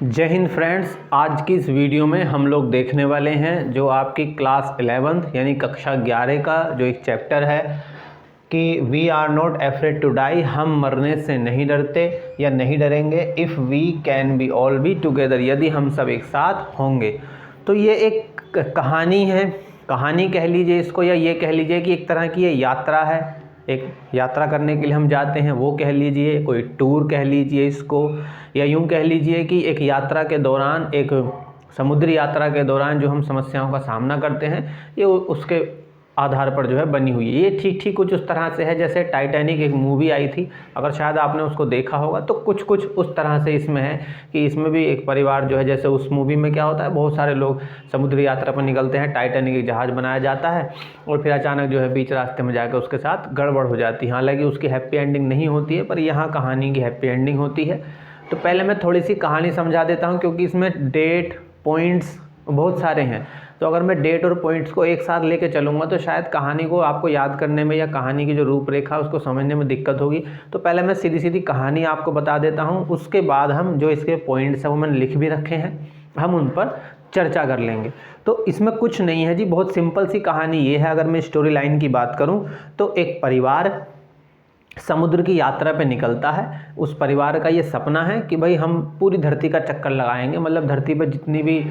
जय हिंद फ्रेंड्स। आज की इस वीडियो में हम लोग देखने वाले हैं जो आपकी क्लास 11th यानी कक्षा 11 का जो एक चैप्टर है कि we are not afraid to die, हम मरने से नहीं डरते या नहीं डरेंगे। If we can be all be together, यदि हम सब एक साथ होंगे। तो ये एक कहानी है, कहानी कह लीजिए इसको, या ये कह लीजिए कि एक तरह की ये यात्रा है। एक यात्रा करने के लिए हम जाते हैं, वो कह लीजिए, कोई टूर कह लीजिए इसको, या यूं कह लीजिए कि एक यात्रा के दौरान, एक समुद्री यात्रा के दौरान जो हम समस्याओं का सामना करते हैं, ये उसके आधार पर जो है बनी हुई है। ये ठीक कुछ उस तरह से है जैसे टाइटैनिक एक मूवी आई थी, अगर शायद आपने उसको देखा होगा, तो कुछ उस तरह से इसमें है कि इसमें भी एक परिवार जो है, जैसे उस मूवी में क्या होता है, बहुत सारे लोग समुद्री यात्रा पर निकलते हैं, टाइटैनिक एक जहाज़ बनाया जाता है और फिर अचानक जो है बीच रास्ते में जाकर उसके साथ गड़बड़ हो जाती है। हालांकि उसकी हैप्पी एंडिंग नहीं होती है, पर यहाँ कहानी की हैप्पी एंडिंग होती है। तो पहले मैं थोड़ी सी कहानी समझा देता हूँ, क्योंकि इसमें डेट पॉइंट्स बहुत सारे हैं। तो अगर मैं डेट और पॉइंट्स को एक साथ लेके चलूँगा तो शायद कहानी को आपको याद करने में या कहानी की जो रूपरेखा उसको समझने में दिक्कत होगी। तो पहले मैं सीधी कहानी आपको बता देता हूँ, उसके बाद हम जो इसके पॉइंट्स हैं वो मैंने लिख भी रखे हैं, हम उन पर चर्चा कर लेंगे। तो इसमें कुछ नहीं है जी, बहुत सिंपल सी कहानी ये है। अगर मैं स्टोरी लाइन की बात करूँ तो एक परिवार समुद्र की यात्रा पे निकलता है। उस परिवार का ये सपना है कि भाई हम पूरी धरती का चक्कर लगाएंगे, मतलब धरती पे जितनी भी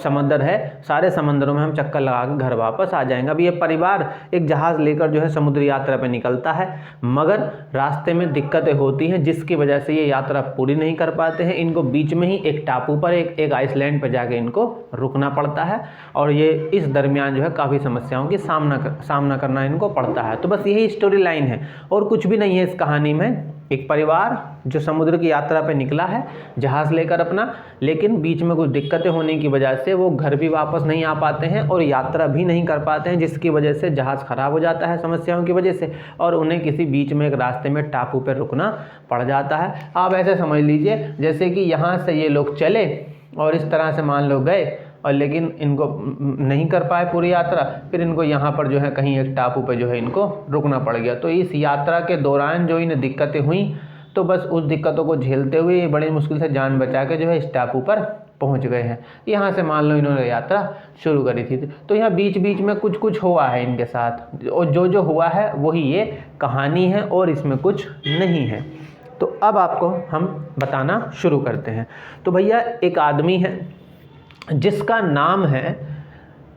समंदर है सारे समंदरों में हम चक्कर लगा के घर वापस आ जाएंगे। अब ये परिवार एक जहाज़ लेकर जो है समुद्री यात्रा पे निकलता है, मगर रास्ते में दिक्कतें होती हैं जिसकी वजह से ये यात्रा पूरी नहीं कर पाते हैं। इनको बीच में ही एक टापू पर, एक आइसलैंड पर जाके इनको रुकना पड़ता है और ये इस दरमियान जो है काफ़ी समस्याओं की सामना करना इनको पड़ता है। तो बस यही स्टोरी लाइन है और कुछ भी नहीं है इस कहानी में। एक परिवार जो समुद्र की यात्रा पे निकला है जहाज़ लेकर अपना, लेकिन बीच में कुछ दिक्कतें होने की वजह से वो घर भी वापस नहीं आ पाते हैं और यात्रा भी नहीं कर पाते हैं, जिसकी वजह से जहाज़ ख़राब हो जाता है समस्याओं की वजह से, और उन्हें किसी बीच में एक रास्ते में टापू पर रुकना पड़ जाता है। आप ऐसे समझ लीजिए जैसे कि यहाँ से ये लोग चले और इस तरह से मान लो गए, और लेकिन इनको नहीं कर पाए पूरी यात्रा, फिर इनको यहाँ पर जो है कहीं एक टापू पे जो है इनको रुकना पड़ गया। तो इस यात्रा के दौरान जो इन्हें दिक्कतें हुई, तो बस उस दिक्कतों को झेलते हुए बड़ी मुश्किल से जान बचा के जो है इस टापू पर पहुँच गए हैं। यहाँ से मान लो इन्होंने यात्रा शुरू करी थी। तो यहाँ बीच बीच में कुछ हुआ है इनके साथ, और जो हुआ है वही ये कहानी है और इसमें कुछ नहीं है। तो अब आपको हम बताना शुरू करते हैं। तो भैया एक आदमी है जिसका नाम है,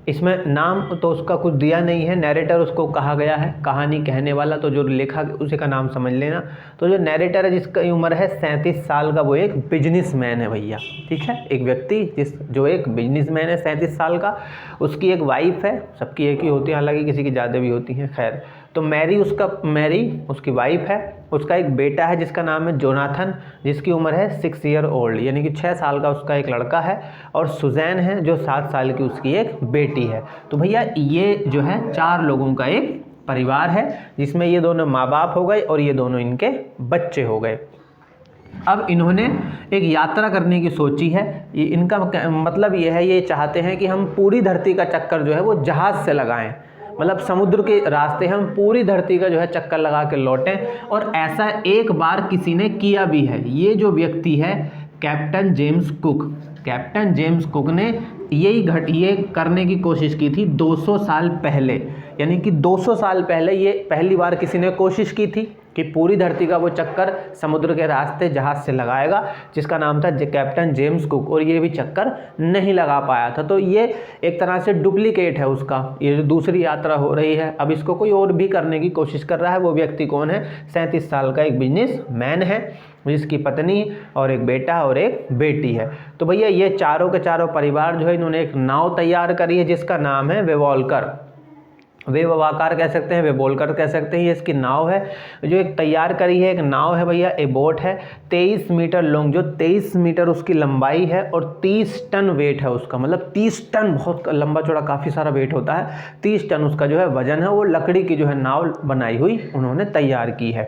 इसमें नाम तो उसका कुछ दिया नहीं है, नैरेटर उसको कहा गया है, कहानी कहने वाला तो जो लिखा उसी का नाम समझ लेना। तो जो नैरेटर है जिसकी उम्र है 37 साल का, वो एक बिजनेसमैन है भैया, ठीक है। एक व्यक्ति जो एक बिजनेसमैन है 37 साल का, उसकी एक वाइफ है, सबकी एक ही होती है, हालांकि किसी की ज़्यादा भी होती हैं, खैर। तो मैरी उसकी वाइफ है। उसका एक बेटा है जिसका नाम है जोनाथन, जिसकी उम्र है 6 ईयर ओल्ड, यानी कि 6 साल का उसका एक लड़का है, और सुजैन है जो 7 साल की उसकी एक बेटी है। तो भैया ये जो है 4 लोगों का एक परिवार है, जिसमें ये दोनों माँ बाप हो गए और ये दोनों इनके बच्चे हो गए। अब इन्होंने एक यात्रा करने की सोची है। ये इनका मतलब ये है, ये चाहते हैं कि हम पूरी धरती का चक्कर जो है वो जहाज़ से लगाएं, मतलब समुद्र के रास्ते हम पूरी धरती का जो है चक्कर लगा के लौटें। और ऐसा एक बार किसी ने किया भी है। ये जो व्यक्ति है कैप्टन जेम्स कुक ने ये करने की कोशिश की थी 200 साल पहले, यानी कि 200 साल पहले ये पहली बार किसी ने कोशिश की थी कि पूरी धरती का वो चक्कर समुद्र के रास्ते जहाज़ से लगाएगा, जिसका नाम था कैप्टन जेम्स कुक, और ये भी चक्कर नहीं लगा पाया था। तो ये एक तरह से डुप्लीकेट है उसका, ये जो दूसरी यात्रा हो रही है, अब इसको कोई और भी करने की कोशिश कर रहा है। वो व्यक्ति कौन है? 37 साल का एक बिजनेसमैन है, जिसकी पत्नी और एक बेटा और एक बेटी है। तो भैया ये चारों के चारों परिवार जो है, इन्होंने एक नाव तैयार करी है जिसका नाम है वेववाकार कह सकते हैं, वेवोल्कर कह सकते हैं। ये इसकी नाव है जो एक तैयार करी है, एक नाव है भैया, ए बोट है 23 मीटर लॉन्ग, जो 23 मीटर उसकी लंबाई है और 30 टन वेट है उसका, मतलब 30 टन, बहुत लंबा चौड़ा काफ़ी सारा वेट होता है। 30 टन उसका जो है वजन है। वो लकड़ी की जो है नाव बनाई हुई उन्होंने तैयार की है।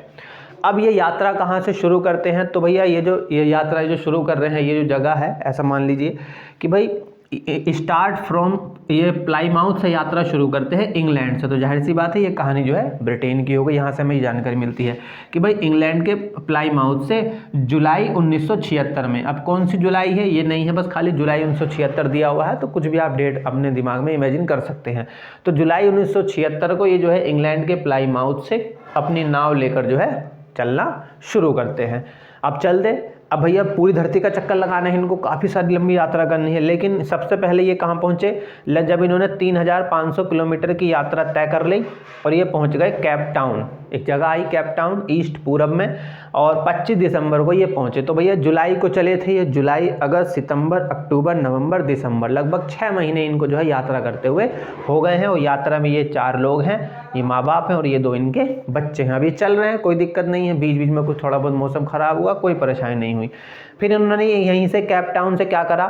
अब ये यात्रा कहाँ से शुरू करते हैं? तो भैया ये यात्रा जो शुरू कर रहे हैं, ये जो जगह है, ऐसा मान लीजिए कि भाई स्टार्ट फ्रॉम ये प्लाईमाउथ से यात्रा शुरू करते हैं इंग्लैंड से। तो जाहिर सी बात है ये कहानी जो है ब्रिटेन की हो गई। यहाँ से हमें जानकारी मिलती है कि भाई इंग्लैंड के प्लाईमाउथ से जुलाई 1976 में, अब कौन सी जुलाई है ये नहीं है, बस खाली जुलाई 1976 दिया हुआ है, तो कुछ भी आप डेट अपने दिमाग में इमेजिन कर सकते हैं। तो जुलाई 1976 को ये जो है इंग्लैंड के प्लाईमाउथ से अपनी नाव लेकर जो है चलना शुरू करते हैं। अब चल दे, अब भैया पूरी धरती का चक्कर लगाना है इनको, काफ़ी सारी लंबी यात्रा करनी है। लेकिन सबसे पहले ये कहाँ पहुँचे, जब इन्होंने 3500 किलोमीटर की यात्रा तय कर ली और ये पहुँच गए केप टाउन। एक जगह आई केप टाउन ईस्ट पूरब में, और 25 दिसंबर को ये पहुँचे। तो भैया जुलाई को चले थे, ये जुलाई, अगस्त, सितंबर, अक्टूबर, नवंबर, दिसंबर, लगभग 6 महीने इनको जो है यात्रा करते हुए हो गए हैं। और यात्रा में ये 4 लोग हैं, ये माँ बाप हैं और ये 2 इनके बच्चे हैं। अभी चल रहे हैं, कोई दिक्कत नहीं है, बीच बीच में कुछ थोड़ा बहुत मौसम ख़राब हुआ, कोई परेशानी नहीं हुई। फिर इन्होंने यहीं से केप टाउन से क्या करा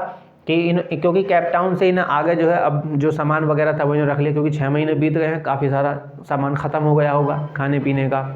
कि क्योंकि केप टाउन से इन्हें आगे जो है अब जो सामान वगैरह था वो इन्हें रख लिया, क्योंकि 6 महीने बीत गए हैं, काफ़ी सारा सामान ख़त्म हो गया होगा खाने पीने का।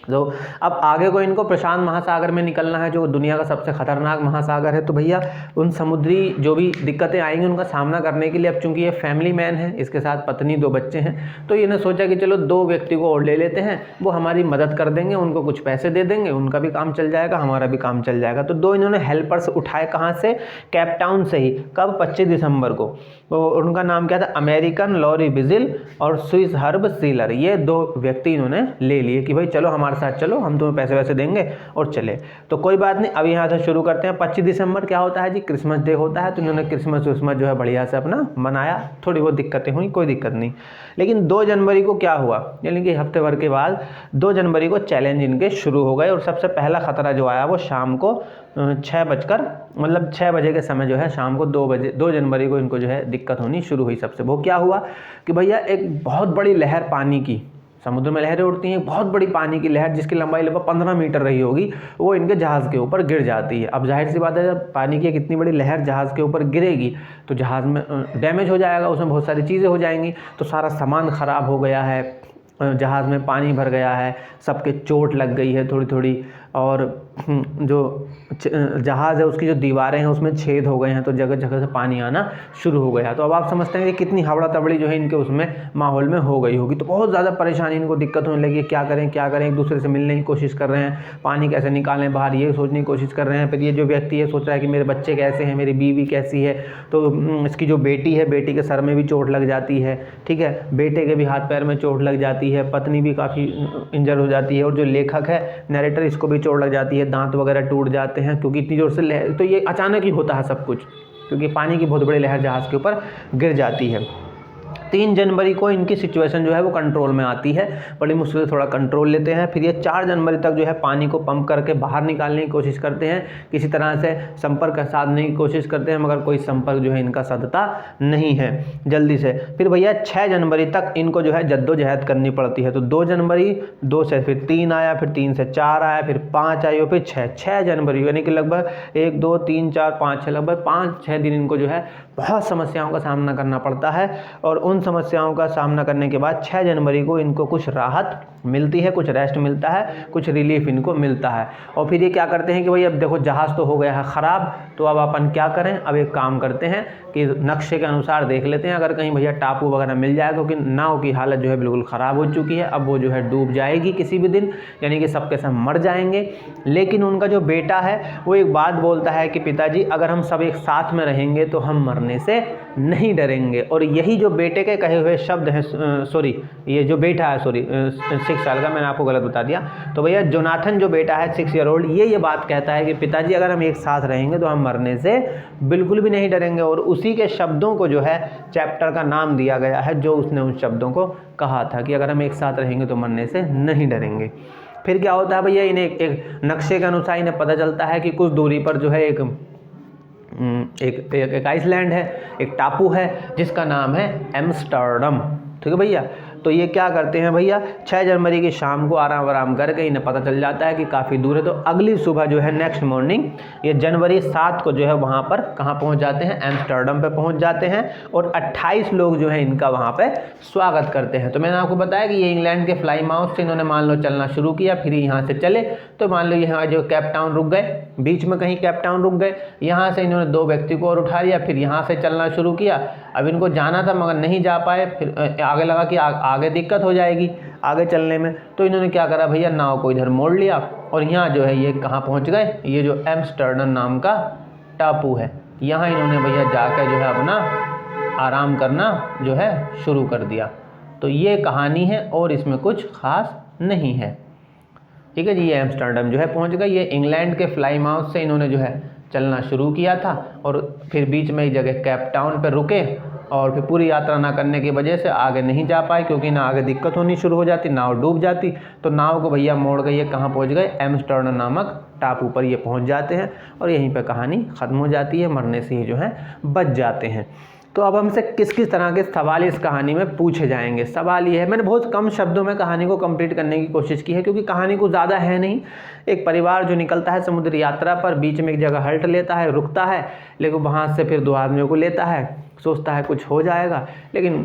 तो अब आगे को इनको प्रशांत महासागर में निकलना है, जो दुनिया का सबसे खतरनाक महासागर है। तो भैया उन समुद्री जो भी दिक्कतें आएंगी उनका सामना करने के लिए, अब चूंकि ये फैमिली मैन है, इसके साथ पत्नी 2 बच्चे हैं, तो इन्हें सोचा कि चलो 2 व्यक्ति को और ले लेते हैं, वो हमारी मदद कर देंगे, उनको कुछ पैसे दे देंगे, उनका भी काम चल जाएगा, हमारा भी काम चल जाएगा। तो 2 इन्होंने हेल्पर्स उठाए, कहाँ से, केप टाउन से ही। कब, 25 दिसंबर को। तो उनका नाम क्या था, अमेरिकन लॉरी विजिल और स्विस हर्ब सीलर, ये 2 व्यक्ति इन्होंने ले लिए कि भाई चलो हमारे साथ चलो, हम तुम्हें पैसे वैसे देंगे और चले। तो कोई बात नहीं, अभी यहाँ से शुरू करते हैं। 25 दिसंबर क्या होता है जी, क्रिसमस डे होता है। तो इन्होंने क्रिसमस जो है बढ़िया से अपना मनाया, थोड़ी बहुत दिक्कतें हुई, कोई दिक्कत नहीं। लेकिन 2 जनवरी को क्या हुआ, यानी कि हफ्ते भर के बाद 2 जनवरी को चैलेंज इनके शुरू हो गए। और सबसे पहला खतरा जो आया वो शाम को 6 बजे के समय जो है, शाम को 2 जनवरी को इनको जो है दिक्कत होनी शुरू हुई। सबसे वो क्या हुआ कि भैया एक बहुत बड़ी लहर, पानी की, समुद्र में लहरें उठती हैं, बहुत बड़ी पानी की लहर जिसकी लंबाई लगभग 15 मीटर रही होगी, वो इनके जहाज़ के ऊपर गिर जाती है। अब जाहिर सी बात है, जब पानी की एक इतनी बड़ी लहर जहाज़ के ऊपर गिरेगी तो जहाज़ में डैमेज हो जाएगा, उसमें बहुत सारी चीज़ें हो जाएंगी। तो सारा सामान ख़राब हो गया है, जहाज़ में पानी भर गया है, सबके चोट लग गई है थोड़ी थोड़ी, और जो जहाज़ है उसकी जो दीवारें हैं उसमें छेद हो गए हैं, तो जगह जगह से पानी आना शुरू हो गया। तो अब आप समझते हैं कि कितनी हवड़ा तबड़ी जो है इनके उसमें माहौल में हो गई होगी। तो बहुत ज़्यादा परेशानी इनको, दिक्कत होने लगी, क्या करें, एक दूसरे से मिलने की कोशिश कर रहे हैं, पानी कैसे निकालें बाहर, ये सोचने की कोशिश कर रहे हैं। फिर ये जो व्यक्ति है सोच रहा है कि मेरे बच्चे कैसे हैं, मेरी बीवी कैसी है। तो इसकी जो बेटी है, बेटी के सर में भी चोट लग जाती है, ठीक है, बेटे के भी हाथ पैर में चोट लग जाती है, पत्नी भी काफ़ी इंजर हो जाती है, और जो लेखक है, नरेटर, इसको भी चोट लग जाती है, दांत वगैरह टूट जाते हैं, क्योंकि इतनी जोर से लहर, तो ये अचानक ही होता है सब कुछ, क्योंकि पानी की बहुत बड़ी लहर जहाज़ के ऊपर गिर जाती है। 3 जनवरी को इनकी सिचुएशन जो है वो कंट्रोल में आती है, बड़ी मुश्किल से थोड़ा कंट्रोल लेते हैं। फिर ये 4 जनवरी तक जो है पानी को पंप करके बाहर निकालने की कोशिश करते हैं, किसी तरह से संपर्क साधने की कोशिश करते हैं, मगर कोई संपर्क जो है इनका साधता नहीं है जल्दी से। फिर भैया 6 जनवरी तक इनको जो है जद्दोजहद करनी पड़ती है। तो 2 जनवरी, 2 से फिर 3 आया, फिर 3 से 4 आया, फिर 5 आई और फिर 6 जनवरी, यानी कि लगभग 1, 2, 3, 4, 5, 6, लगभग 5-6 दिन इनको जो है बहुत समस्याओं का सामना करना पड़ता है। और उन समस्याओं का सामना करने के बाद 6 जनवरी को इनको कुछ राहत मिलती है, कुछ रेस्ट मिलता है, कुछ रिलीफ इनको मिलता है। और फिर ये क्या करते हैं कि भाई अब देखो जहाज़ तो हो गया है ख़राब, तो अब अपन क्या करें, अब एक काम करते हैं कि नक्शे के अनुसार देख लेते हैं अगर कहीं भैया टापू वगैरह मिल जाए, क्योंकि नाव की हालत जो है बिल्कुल ख़राब हो चुकी है, अब वो जो है डूब जाएगी किसी भी दिन, यानी कि सबके सब मर जाएंगे। लेकिन उनका जो बेटा है वो एक बात बोलता है कि पिताजी अगर हम सब एक साथ में रहेंगे तो हम मरने से नहीं डरेंगे। और यही जो बेटे के कहे हुए शब्द हैं, ये जो बेटा है 6 साल का, मैंने आपको गलत बता दिया। तो भैया जोनाथन जो बेटा है 6 ईयर ओल्ड, ये बात कहता है कि पिताजी अगर हम एक साथ रहेंगे तो हम मरने से बिल्कुल भी नहीं डरेंगे। और उसी के शब्दों को जो है चैप्टर का नाम दिया गया है, जो उसने उन शब्दों को कहा था कि अगर हम एक साथ रहेंगे तो मरने से नहीं डरेंगे। फिर क्या होता है भैया, इन्हें एक नक्शे के अनुसार इन्हें पता चलता है कि कुछ दूरी पर जो है एक आइसलैंड है, एक टापू है जिसका नाम है एम्स्टर्डम, ठीक है भैया। तो ये क्या करते हैं भैया, 6 जनवरी की शाम को आराम करके इन्हें पता चल जाता है कि काफ़ी दूर है, तो अगली सुबह जो है नेक्स्ट मॉर्निंग ये जनवरी 7 को जो है वहाँ पर कहाँ पहुँच जाते हैं, एम्स्टर्डम पे पहुँच जाते हैं और 28 लोग जो है इनका वहाँ पे स्वागत करते हैं। तो मैंने आपको बताया कि ये इंग्लैंड के फ्लाई माउथ से इन्होंने मान लो चलना शुरू किया, फिर यहाँ से चले तो मान लो यहाँ जो केप टाउन रुक गए, बीच में कहीं केप टाउन रुक गए, यहाँ से इन्होंने 2 व्यक्ति को और उठा लिया, फिर यहाँ से चलना शुरू किया। अब इनको जाना था मगर नहीं जा पाए, फिर आगे लगा कि आगे दिक्कत हो जाएगी आगे चलने में, तो इन्होंने क्या करा भैया, नाव को इधर मोड़ लिया और यहाँ जो है ये कहाँ पहुँच गए, ये जो एम्स्टर्डम नाम का टापू है, यहाँ इन्होंने भैया जाकर जो है अपना आराम करना जो है शुरू कर दिया। तो ये कहानी है और इसमें कुछ खास नहीं है। ठीक है जी, ये एम्स्टर्डम जो है पहुंच गए। ये इंग्लैंड के फ्लाई माउथ से इन्होंने जो है चलना शुरू किया था और फिर बीच में एक जगह केप टाउन पर रुके और फिर पूरी यात्रा ना करने की वजह से आगे नहीं जा पाए, क्योंकि ना आगे दिक्कत होनी शुरू हो जाती, नाव डूब जाती। तो नाव को भैया मोड़ गई, ये कहाँ पहुँच गए, एम्स्टर्डम नामक टापू पर ये पहुँच जाते हैं और यहीं पर कहानी ख़त्म हो जाती है, मरने से ही जो है बच जाते हैं। तो अब हमसे किस किस तरह के सवाल इस कहानी में पूछे जाएंगे। सवाल ये है, मैंने बहुत कम शब्दों में कहानी को कंप्लीट करने की कोशिश की है, क्योंकि कहानी को ज़्यादा है नहीं। एक परिवार जो निकलता है समुद्र यात्रा पर, बीच में एक जगह हल्ट लेता है, रुकता है, लेकिन वहाँ से फिर 2 आदमियों को लेता है, सोचता है कुछ हो जाएगा, लेकिन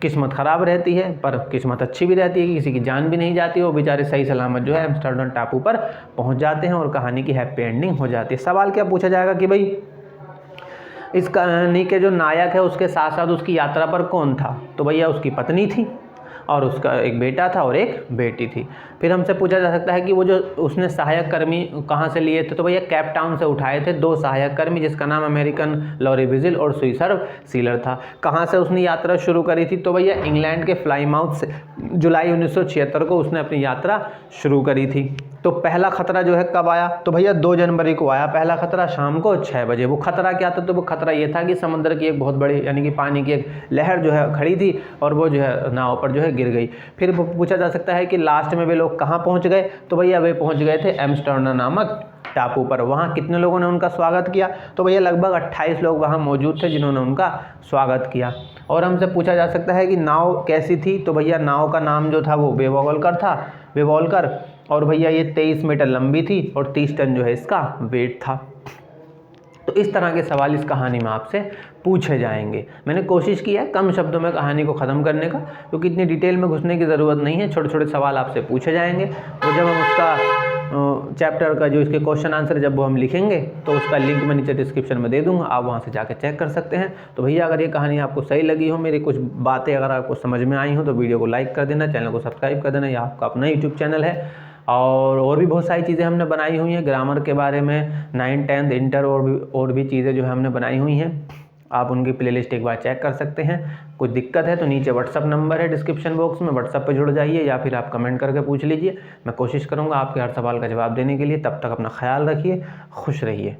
किस्मत ख़राब रहती है, पर किस्मत अच्छी भी रहती है कि किसी की जान भी नहीं जाती। वो बेचारे सही सलामत जो है एम्स्टर्डम टापू पर पहुँच जाते हैं और कहानी की हैप्पी एंडिंग हो जाती है। सवाल क्या पूछा जाएगा कि भाई इस कहानी के जो नायक है उसके साथ साथ उसकी यात्रा पर कौन था, तो भैया उसकी पत्नी थी और उसका एक बेटा था और एक बेटी थी। फिर हमसे पूछा जा सकता है कि वो जो उसने सहायक कर्मी कहाँ से लिए थे, तो भैया केप टाउन से उठाए थे 2 सहायक कर्मी, जिसका नाम अमेरिकन लॉरी विजिल और स्विसर सीलर था। कहाँ से उसने यात्रा शुरू करी थी, तो भैया इंग्लैंड के फ्लाई माउथ से जुलाई 1976 को उसने अपनी यात्रा शुरू करी थी। तो पहला खतरा जो है कब आया, तो भैया 2 जनवरी को आया पहला खतरा, शाम को 6 बजे। वो खतरा क्या था, तो वो खतरा ये था कि समुद्र की एक बहुत बड़ी यानी कि पानी की एक लहर जो है खड़ी थी और वो जो है नाव पर जो है गिर गई। फिर पूछा जा सकता है कि लास्ट में वे लोग कहाँ पहुँच गए, तो भैया वे पहुँच गए थे एम्स्टर्डम नामक टापू पर। वहाँ कितने लोगों ने उनका स्वागत किया, तो भैया लगभग 28 लोग वहाँ मौजूद थे जिन्होंने उनका स्वागत किया। और हमसे पूछा जा सकता है कि नाव कैसी थी, तो भैया नाव का नाम जो था वो बेवॉल्कर था, बेवॉल्कर, और भैया ये 23 मीटर लंबी थी और 30 टन जो है इसका वेट था। तो इस तरह के सवाल इस कहानी में आपसे पूछे जाएंगे। मैंने कोशिश की है कम शब्दों में कहानी को ख़त्म करने का, क्योंकि इतनी डिटेल में घुसने की ज़रूरत नहीं है। छोटे छोटे सवाल आपसे पूछे जाएंगे और जब हम उसका चैप्टर का जो इसके क्वेश्चन आंसर जब वो हम लिखेंगे तो उसका लिंक मैं नीचे डिस्क्रिप्शन में दे दूंगा, आप वहाँ से जाकर चेक कर सकते हैं। तो भैया अगर ये कहानी आपको सही लगी हो, मेरी कुछ बातें अगर आपको समझ में आई हो, तो वीडियो को लाइक कर देना, चैनल को सब्सक्राइब कर देना। यह आपका अपना यूट्यूब चैनल है और भी बहुत सारी चीज़ें हमने बनाई हुई हैं ग्रामर के बारे में, 9th 10th इंटर और भी चीज़ें जो है हमने बनाई हुई हैं। आप उनकी प्लेलिस्ट एक बार चेक कर सकते हैं। कुछ दिक्कत है तो नीचे व्हाट्सअप नंबर है डिस्क्रिप्शन बॉक्स में, व्हाट्सअप पे जुड़ जाइए या फिर आप कमेंट करके पूछ लीजिए। मैं कोशिश करूँगा आपके हर सवाल का जवाब देने के लिए। तब तक अपना ख्याल रखिए, खुश रहिए।